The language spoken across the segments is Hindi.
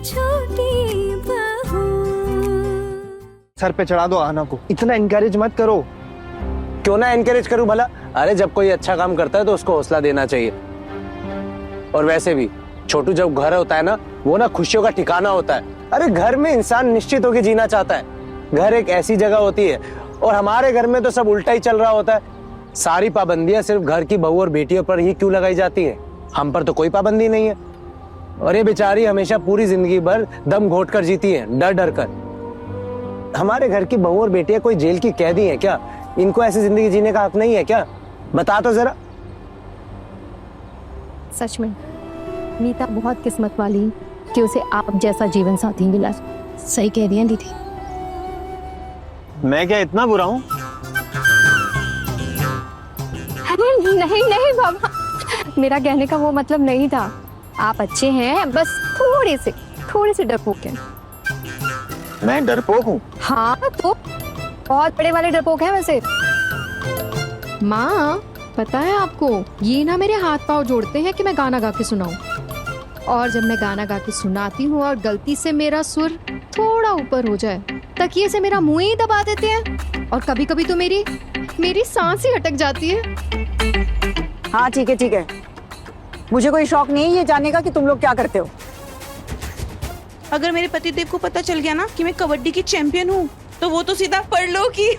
छोटी बहू। सर पे चढ़ा दो आहना को, इतना इनकरेज मत करो। क्यों ना एनकरेज करूं भला? अरे जब कोई अच्छा काम करता है तो उसको हौसला देना चाहिए। और वैसे भी छोटू जब घर होता है ना, वो ना खुशियों का ठिकाना होता है। अरे घर में इंसान निश्चित होकर जीना चाहता है। घर एक ऐसी जगह होती है, और हमारे घर में तो सब उल्टा ही चल रहा होता है। सारी पाबंदियां सिर्फ घर की बहू और बेटियों पर ही क्यों लगाई जाती है? हम पर तो कोई पाबंदी नहीं है। और ये बेचारी हमेशा पूरी जिंदगी भर दम घोट कर जीती है, डर डर कर। हमारे घर की बहू और बेटियां कोई जेल की कैदी है क्या? इनको ऐसी जिंदगी जीने का हक नहीं है क्या? बता तो जरा। सच में मीता बहुत किस्मत वाली कि उसे आप जैसा जीवन साथी मिला। सही कह रही है दीदी। मैं क्या इतना बुरा हूँ? अरे नहीं नहीं बाबा, मेरा कहने का वो मतलब नहीं था। आप अच्छे हैं, बस थोड़े से डरपोक हैं। मैं डरपोक हूँ? हाँ तो बहुत बड़े वाले डरपोक हैं वैसे। माँ पता है आपको, ये ना मेरे हाथ पांव जोड़ते हैं कि मैं गाना गा के सुनाऊं। और जब मैं गाना गा के सुनाती हूँ और गलती से मेरा सुर थोड़ा ऊपर हो जाए, तकिए से मेरा मुंह ही दबा देते हैं। और कभी कभी तो मेरी सांस ही अटक जाती है। हाँ ठीक है, मुझे कोई शौक नहीं है ये जानने का कि तुम लोग क्या करते हो। अगर मेरे पतिदेव को पता चल गया ना कि मैं कबड्डी की चैंपियन हूँ, तो वो तो सीधा पढ़ लो कि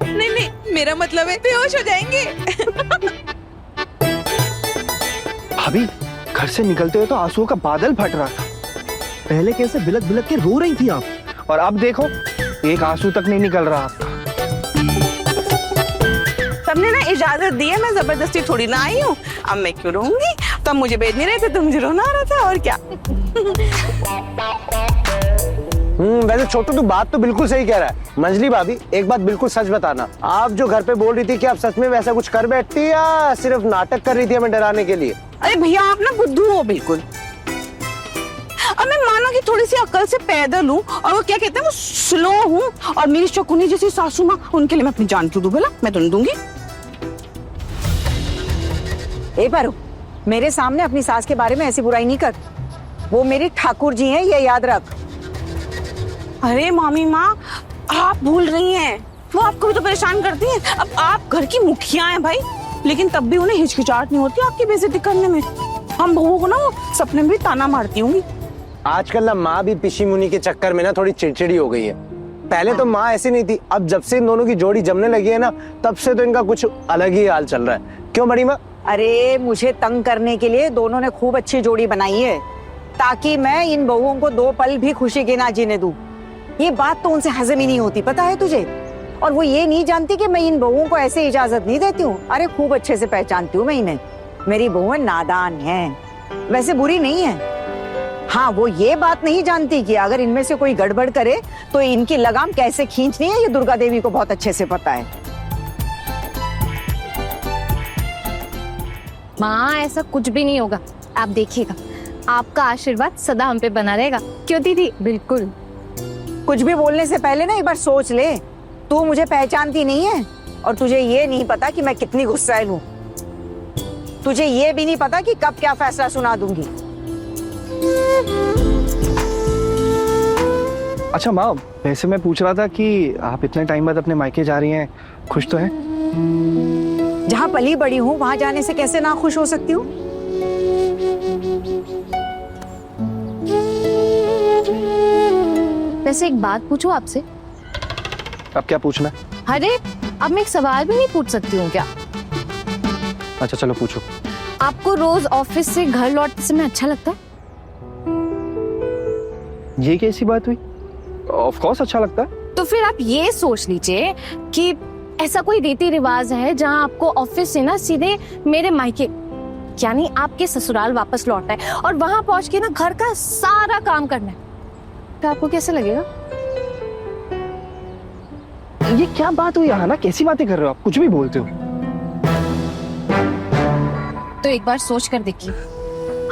नहीं, मेरा मतलब है बेहोश हो जाएंगे। भाभी, घर से निकलते हुए तो आंसुओं का बादल फट रहा था। पहले कैसे बिलक बिलक के रो रही थी आप, और अब देखो एक आंसू तक नहीं निकल रहा आपका। सबने ना इजाजत दी है, मैं जबरदस्ती थोड़ी ना आई हूँ। अब मैं क्यों रोऊंगी? तब मुझे भेज नहीं रहे थे तो मुझे रोना आ रहा था, और क्या। वैसे छोटू तू बात तो बिल्कुल सही कह रहा है। मंजली भाभी एक बात बिल्कुल सच बताना, आप जो घर पे बोल रही थी कि आप सच में वैसा कुछ कर बैठती या सिर्फ नाटक कर रही थी हमें डराने के लिए? अरे भैया आप ना बुद्धू हो बिल्कुल। अब मैं मानो कि थोड़ी सी अकल से पैदल हूँ, और वो क्या कहते हैं वो स्लो हूँ, और मेरी शकुनी जैसी सासू माँ, उनके लिए मैं अपनी जान क्यों दूं भला? मैं तो नहीं दूंगी। ए पारो, मेरे सामने अपनी सास के बारे में ऐसी बुराई नहीं कर। वो मेरी ठाकुर जी हैं, ये याद रख। अरे मामी माँ, आप भूल रही हैं, वो आपको भी तो परेशान करती हैं। अब आप घर की मुखिया हैं भाई, लेकिन तब भी उन्हें हिचकिचाहट नहीं होती आपकी बेइज्जती करने में। हम बहुओं को ना वो सपने में भी ताना मारती होंगी। आजकल ना माँ भी पिशी मुनी के चक्कर में ना थोड़ी चिड़चिड़ी हो गई है। पहले तो माँ ऐसी नहीं थी, अब जब से इन दोनों की जोड़ी जमने लगी है ना, तब से तो इनका कुछ अलग ही हाल चल रहा है। क्यों बड़ी माँ? अरे मुझे तंग करने के लिए दोनों ने खूब अच्छी जोड़ी बनाई है, ताकि मैं इन बहुओं को 2 पल भी खुशी के ना जीने दूं। ये बात तो उनसे हजम ही नहीं होती, पता है तुझे। और वो ये नहीं जानती कि मैं इन बहुओं को ऐसे इजाजत नहीं देती हूँ। अरे खूब अच्छे से पहचानती हूँ मैं इन्हें। मेरी बहुएं नादान हैं, वैसे बुरी नहीं है। हाँ, वो ये बात नहीं जानती कि अगर इनमें से कोई गड़बड़ करे तो इनकी लगाम कैसे खींचनी है, ये दुर्गा देवी को बहुत अच्छे से पता है। माँ ऐसा कुछ भी नहीं होगा, आप देखिएगा। आपका आशीर्वाद सदा हम पे बना रहेगा। क्यों दीदी? बिल्कुल। कुछ भी बोलने से पहले ना एक बार सोच ले। तू मुझे पहचानती नहीं है, और तुझे ये नहीं पता कि मैं कितनी गुस्सैल हूँ। तुझे ये भी नहीं पता कि कब क्या फैसला सुना दूंगी। अच्छा माँ, वैसे मैं पूछ रहा था कि आप इतने टाइम बाद अपने मायके जा रही हैं, खुश तो हैं? जहाँ पली बड़ी हूँ वहां जाने से कैसे ना खुश हो सकती हूँ? वैसे एक बात पूछूं आपसे? अब क्या पूछना? अरे अब मैं एक सवाल भी नहीं पूछ सकती हूँ क्या? अच्छा चलो पूछो। आपको रोज ऑफिस से घर लौटते समय अच्छा लगता है? ये कैसी बात हुई? ऑफ कोर्स अच्छा लगता है। तो फिर आप ये सोच लीजिए कि ऐसा कोई रीति रिवाज है जहाँ आपको ऑफिस से ना सीधे मेरे मायके यानी आपके ससुराल वापस लौटना है, और वहां पहुंच के ना घर का सारा काम करना है, तो आपको कैसे लगेगा? ये क्या बात हुई ना? कैसी बातें कर रहे हो आप? कुछ भी बोलते हो। तो एक बार सोच कर देखिए,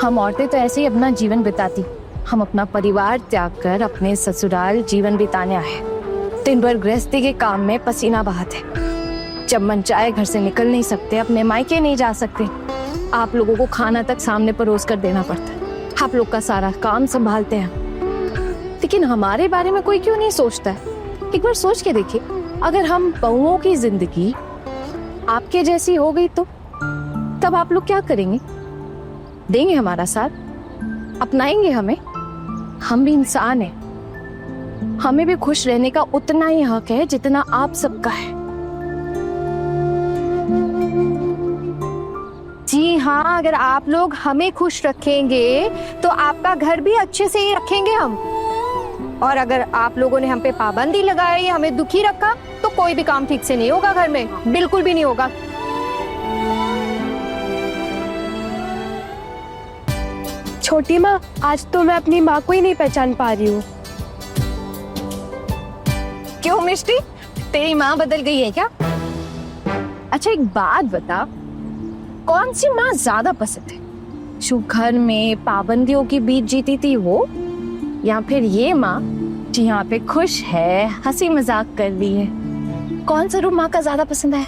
हम औरतें तो ऐसे ही अपना जीवन बिताती, हम अपना परिवार त्याग कर अपने ससुराल जीवन बिताने आए। दिन भर गृहस्थी के काम में पसीना बहाते, जब मन चाहे घर से निकल नहीं सकते, अपने मायके नहीं जा सकते, आप लोगों को खाना तक सामने परोस कर देना पड़ता है, आप लोग का सारा काम संभालते हैं, लेकिन हमारे बारे में कोई क्यों नहीं सोचता है? एक बार सोच के देखिए, अगर हम बहुओं की जिंदगी आपके जैसी हो गई तो तब आप लोग क्या करेंगे? देंगे हमारा साथ? अपनाएंगे हमें? हम भी इंसान हैं, हमें भी खुश रहने का उतना ही हक है जितना आप सबका है। जी हाँ, अगर आप लोग हमें खुश रखेंगे तो आपका घर भी अच्छे से ही रखेंगे हम। और अगर आप लोगों ने हम पे पाबंदी लगाई, हमें दुखी रखा, तो कोई भी काम ठीक से नहीं होगा घर में, बिल्कुल भी नहीं होगा। छोटी माँ, आज तो मैं अपनी माँ को ही नहीं पहचान पा रही हूँ। क्यों मिष्टी, तेरी माँ बदल गई है क्या? अच्छा एक बात बता, कौन सी माँ ज्यादा पसंद है? जो घर में पाबंदियों के बीच जीती थी वो, या फिर ये माँ जो यहाँ पे खुश है, हंसी मजाक कर रही है? कौन सा रूप माँ का ज्यादा पसंद है?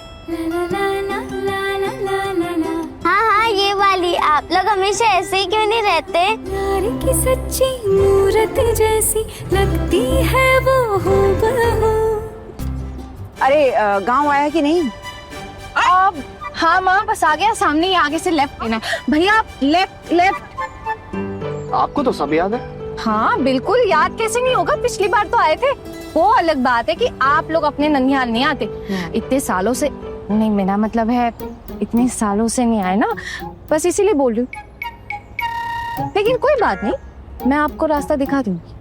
हाँ हाँ, ये वाली। आप लोग हमेशा ऐसे ही क्यों नहीं रहते? प्यार की सच्ची मूरत जैसी लगती है वो हूबहू। अरे गांव आया कि नहीं? अब हाँ माँ, बस आ गया, सामने ही आगे से लेफ्ट लेना है। भैया आप लेफ्ट लेफ्ट। आपको तो सब याद है। हाँ बिल्कुल, याद कैसे नहीं होगा, पिछली बार तो आए थे। वो अलग बात है कि आप लोग अपने ननिहाल नहीं आते, इतने सालों से नहीं, मेरा मतलब है इतने सालों से नहीं आए ना, बस इसीलिए बोल रही हूँ। लेकिन कोई बात नहीं, मैं आपको रास्ता दिखा दूंगी।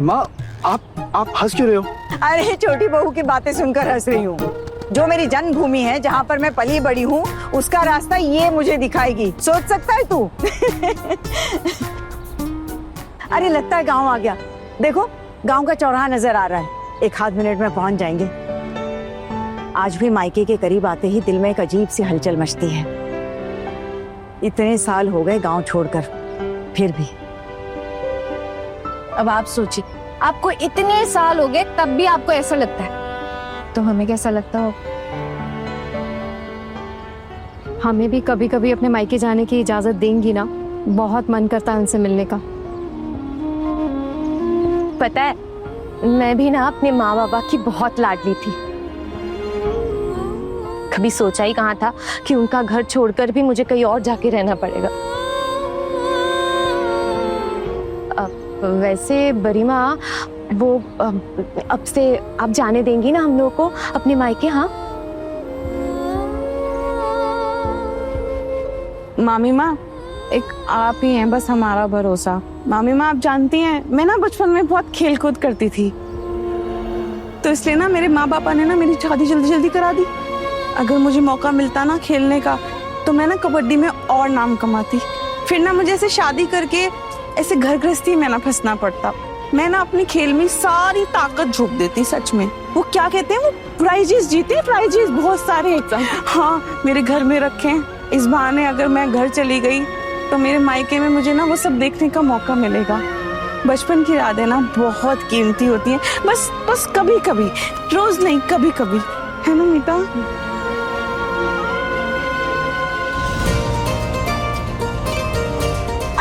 माँ आप हंस क्यों रहे हो? अरे छोटी बहू की बातें सुनकर हंस रही हूँ। जो मेरी जन्मभूमि है, जहाँ पर मैं पली बड़ी हूँ, उसका रास्ता ये मुझे दिखाएगी। सोच सकता है तू? अरे लगता है गांव आ गया। देखो गांव का चौराहा नजर आ रहा है, 1 आध मिनट में पहुंच जाएंगे। आज भी मायके के करीब आते ही दिल में एक अजीब सी हलचल मचती है। इतने साल हो गए गांव छोड़कर, फिर भी। अब आप सोचिए, आपको इतने साल हो गए तब भी आपको ऐसा लगता है, तो हमें कैसा लगता हो? हमें भी कभी कभी अपने मायके जाने की इजाजत देंगी ना? बहुत मन करता है उनसे मिलने का। पता है, मैं भी ना अपने माँ बाबा की बहुत लाडली थी। कभी सोचा ही कहाँ था कि उनका घर छोड़कर भी मुझे कहीं और जाके रहना पड़ेगा। वैसे बड़ी माँ, वो अब से आप जाने देंगी ना हम लोगों को अपने मायके? हाँ मामी माँ, एक आप ही हैं बस हमारा भरोसा। मामी माँ, आप जानती हैं मैं ना बचपन में बहुत खेल कूद करती थी, तो इसलिए ना मेरे माँ पापा ने ना मेरी शादी जल्दी जल्दी करा दी। अगर मुझे मौका मिलता ना खेलने का, तो मैं ना कबड्डी में और नाम कमाती। फिर ना मुझे ऐसे शादी करके ऐसे घर गृहस्थी में ना फंसना पड़ता। मैं ना अपने खेल में सारी ताकत झोंक देती। सच में, वो क्या कहते हैं, वो प्राइजेस जीते, प्राइजेस बहुत सारे एकदम। हाँ, मेरे घर में रखे हैं। इस बहाने अगर मैं घर चली गई तो मेरे मायके में मुझे ना वो सब देखने का मौका मिलेगा। बचपन की यादें ना बहुत कीमती होती हैं, बस कभी कभी, रोज नहीं, कभी कभी, है ना मीता?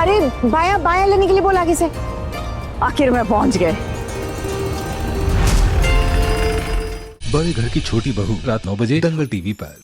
अरे बाया बाया लेने के लिए बोला आगे से। आखिर में पहुंच गए। बड़े घर की छोटी बहू, रात 9 बजे दंगल टीवी पर।